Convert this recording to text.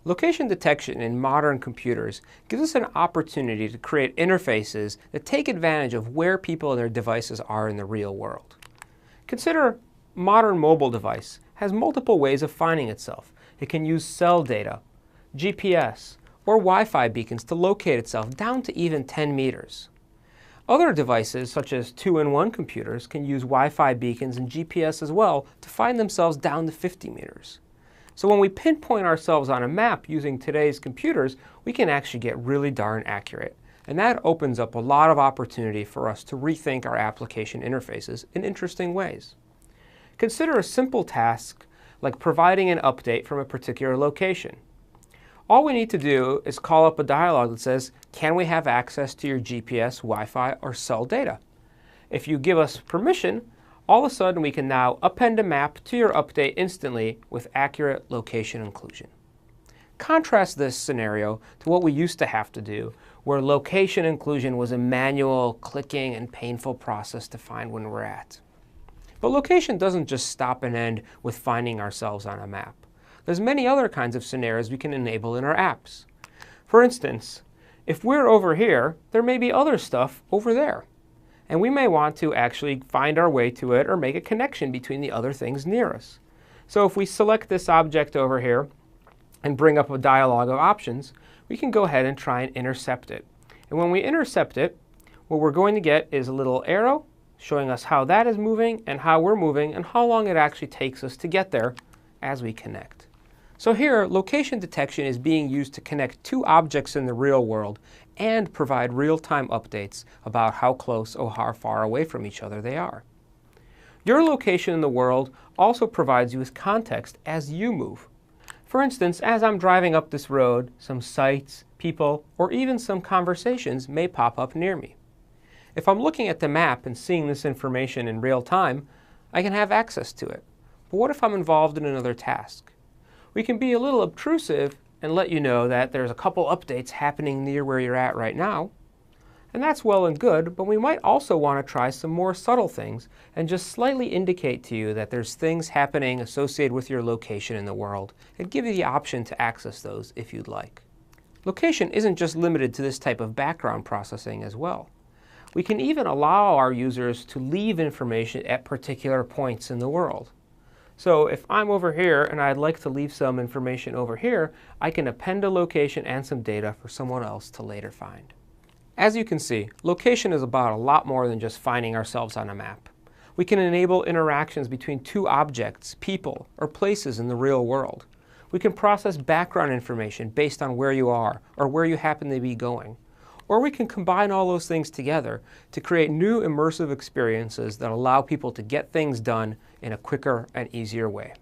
Location detection in modern computers gives us an opportunity to create interfaces that take advantage of where people and their devices are in the real world. Consider a modern mobile device has multiple ways of finding itself. It can use cell data, GPS, or Wi-Fi beacons to locate itself down to even 10 meters. Other devices, such as 2-in-1 computers, can use Wi-Fi beacons and GPS as well to find themselves down to 50 meters. So when we pinpoint ourselves on a map using today's computers, we can actually get really darn accurate. And that opens up a lot of opportunity for us to rethink our application interfaces in interesting ways. Consider a simple task like providing an update from a particular location. All we need to do is call up a dialog that says, can we have access to your GPS, Wi-Fi, or cell data? If you give us permission, all of a sudden we can now append a map to your update instantly with accurate location inclusion. Contrast this scenario to what we used to have to do, where location inclusion was a manual, clicking, and painful process to find when we're at. But location doesn't just stop and end with finding ourselves on a map. There's many other kinds of scenarios we can enable in our apps. For instance, if we're over here, there may be other stuff over there. And we may want to actually find our way to it or make a connection between the other things near us. So if we select this object over here and bring up a dialog of options, we can go ahead and try and intercept it. And when we intercept it, what we're going to get is a little arrow showing us how that is moving and how we're moving and how long it actually takes us to get there as we connect. So here, location detection is being used to connect two objects in the real world and provide real-time updates about how close or how far away from each other they are. Your location in the world also provides you with context as you move. For instance, as I'm driving up this road, some sights, people, or even some conversations may pop up near me. If I'm looking at the map and seeing this information in real time, I can have access to it. But what if I'm involved in another task? We can be a little obtrusive and let you know that there's a couple updates happening near where you're at right now. And that's well and good, but we might also want to try some more subtle things and just slightly indicate to you that there's things happening associated with your location in the world and give you the option to access those if you'd like. Location isn't just limited to this type of background processing as well. We can even allow our users to leave information at particular points in the world. So if I'm over here and I'd like to leave some information over here, I can append a location and some data for someone else to later find. As you can see, location is about a lot more than just finding ourselves on a map. We can enable interactions between two objects, people, or places in the real world. We can process background information based on where you are or where you happen to be going. Or we can combine all those things together to create new immersive experiences that allow people to get things done in a quicker and easier way.